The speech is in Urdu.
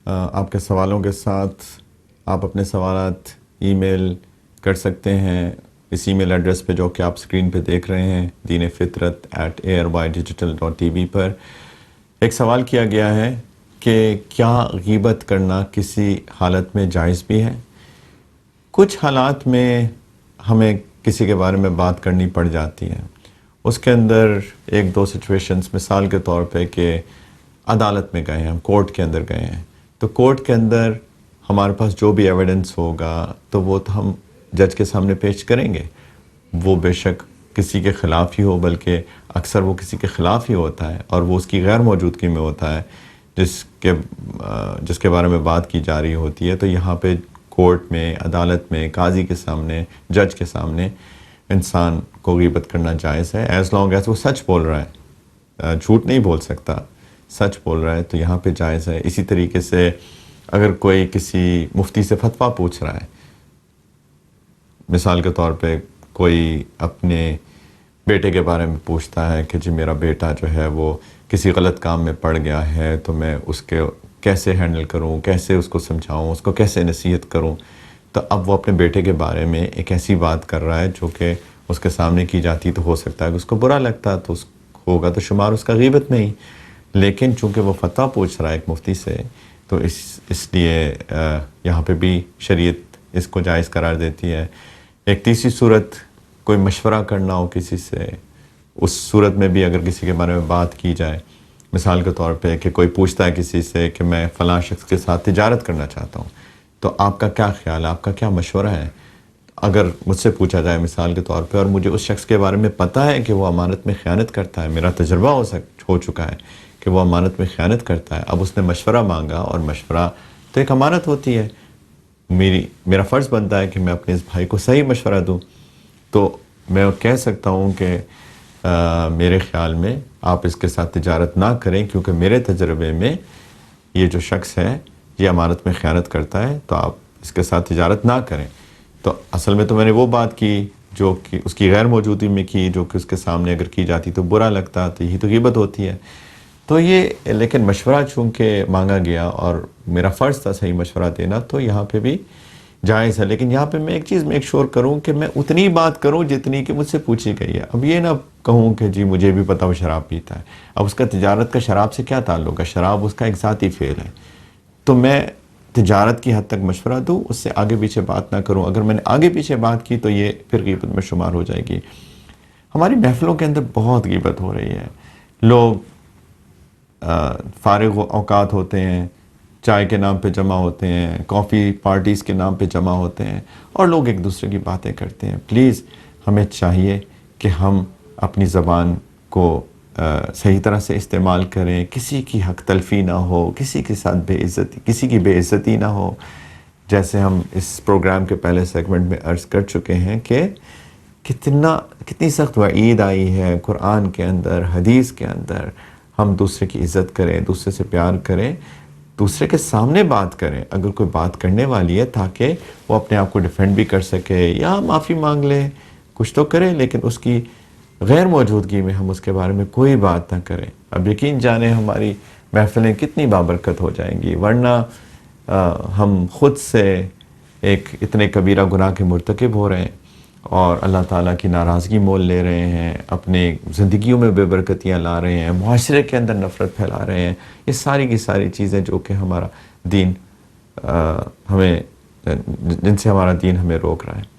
آپ کے سوالوں کے ساتھ آپ اپنے سوالات ای میل کر سکتے ہیں اس ای میل ایڈریس پہ جو کہ آپ اسکرین پہ دیکھ رہے ہیں deenفطرت@arbydigital.tv پر۔ ایک سوال کیا گیا ہے کہ کیا غیبت کرنا کسی حالت میں جائز بھی ہے؟ کچھ حالات میں ہمیں کسی کے بارے میں بات کرنی پڑ جاتی ہے، اس کے اندر ایک دو سچویشنز، مثال کے طور پہ کہ عدالت میں گئے ہیں، ہم کورٹ کے اندر گئے ہیں، تو کورٹ کے اندر ہمارے پاس جو بھی ایویڈنس ہوگا تو وہ تو ہم جج کے سامنے پیش کریں گے، وہ بے شک کسی کے خلاف ہی ہو، بلکہ اکثر وہ کسی کے خلاف ہی ہوتا ہے اور وہ اس کی غیر موجودگی میں ہوتا ہے جس کے بارے میں بات کی جا رہی ہوتی ہے۔ تو یہاں پہ کورٹ میں، عدالت میں، قاضی کے سامنے، جج کے سامنے انسان کو غیبت کرنا جائز ہے، ایز لانگ ایز وہ سچ بول رہا ہے، جھوٹ نہیں بول سکتا، سچ بول رہا ہے تو یہاں پہ جائز ہے۔ اسی طریقے سے اگر کوئی کسی مفتی سے فتویٰ پوچھ رہا ہے، مثال کے طور پہ کوئی اپنے بیٹے کے بارے میں پوچھتا ہے کہ جی میرا بیٹا جو ہے وہ کسی غلط کام میں پڑ گیا ہے، تو میں اس کے کیسے ہینڈل کروں، کیسے اس کو سمجھاؤں، اس کو کیسے نصیحت کروں، تو اب وہ اپنے بیٹے کے بارے میں ایک ایسی بات کر رہا ہے جو کہ اس کے سامنے کی جاتی تو ہو سکتا ہے کہ اس کو برا لگتا، تو اس ہوگا تو شمار اس کا غیبت میں ہی، لیکن چونکہ وہ فتویٰ پوچھ رہا ہے ایک مفتی سے، تو اس لیے یہاں پہ بھی شریعت اس کو جائز قرار دیتی ہے۔ ایک تیسری صورت، کوئی مشورہ کرنا ہو کسی سے، اس صورت میں بھی اگر کسی کے بارے میں بات کی جائے، مثال کے طور پہ کہ کوئی پوچھتا ہے کسی سے کہ میں فلاں شخص کے ساتھ تجارت کرنا چاہتا ہوں، تو آپ کا کیا خیال ہے، آپ کا کیا مشورہ ہے؟ اگر مجھ سے پوچھا جائے مثال کے طور پہ اور مجھے اس شخص کے بارے میں پتہ ہے کہ وہ امانت میں خیانت کرتا ہے، میرا تجربہ ہو چکا ہے کہ وہ امانت میں خیانت کرتا ہے، اب اس نے مشورہ مانگا، اور مشورہ تو ایک امانت ہوتی ہے، میرا فرض بنتا ہے کہ میں اپنے اس بھائی کو صحیح مشورہ دوں، تو میں کہہ سکتا ہوں کہ میرے خیال میں آپ اس کے ساتھ تجارت نہ کریں، کیونکہ میرے تجربے میں یہ جو شخص ہے یہ امانت میں خیانت کرتا ہے، تو آپ اس کے ساتھ تجارت نہ کریں۔ تو اصل میں تو میں نے وہ بات کی جو کہ اس کی غیر موجودگی میں کی، جو کہ اس کے سامنے اگر کی جاتی تو برا لگتا، تو یہی تو غیبت ہوتی ہے۔ تو یہ لیکن مشورہ چونکہ مانگا گیا اور میرا فرض تھا صحیح مشورہ دینا، تو یہاں پہ بھی جائز ہے، لیکن یہاں پہ میں ایک چیز میک شور کروں کہ میں اتنی بات کروں جتنی کہ مجھ سے پوچھی گئی ہے۔ اب یہ نہ کہوں کہ جی مجھے بھی پتہ وہ شراب پیتا ہے، اب اس کا تجارت کا شراب سے کیا تعلق ہے، شراب اس کا ایک ذاتی فعل ہے، تو میں تجارت کی حد تک مشورہ دوں، اس سے آگے پیچھے بات نہ کروں۔ اگر میں نے آگے پیچھے بات کی تو یہ پھر غیبت میں شمار ہو جائے گی۔ ہماری محفلوں کے اندر بہت غیبت ہو رہی ہے، لوگ فارغ اوقات ہوتے ہیں، چائے کے نام پہ جمع ہوتے ہیں، کافی پارٹیز کے نام پہ جمع ہوتے ہیں، اور لوگ ایک دوسرے کی باتیں کرتے ہیں۔ پلیز ہمیں چاہیے کہ ہم اپنی زبان کو صحیح طرح سے استعمال کریں، کسی کی حق تلفی نہ ہو، کسی کے ساتھ کسی کی بے عزتی نہ ہو۔ جیسے ہم اس پروگرام کے پہلے سیگمنٹ میں عرض کر چکے ہیں کہ کتنی سخت وعید آئی ہے قرآن کے اندر، حدیث کے اندر، ہم دوسرے کی عزت کریں، دوسرے سے پیار کریں، دوسرے کے سامنے بات کریں اگر کوئی بات کرنے والی ہے، تاکہ وہ اپنے آپ کو ڈیفینڈ بھی کر سکے یا معافی مانگ لے، کچھ تو کرے، لیکن اس کی غیر موجودگی میں ہم اس کے بارے میں کوئی بات نہ کریں۔ اب یقین جانیں ہماری محفلیں کتنی بابرکت ہو جائیں گی، ورنہ ہم خود سے ایک اتنے کبیرہ گناہ کے مرتکب ہو رہے ہیں اور اللہ تعالیٰ کی ناراضگی مول لے رہے ہیں، اپنے زندگیوں میں بے برکتیاں لا رہے ہیں، معاشرے کے اندر نفرت پھیلا رہے ہیں۔ یہ ساری کی ساری چیزیں جو کہ ہمارا دین جن سے ہمارا دین ہمیں روک رہا ہے۔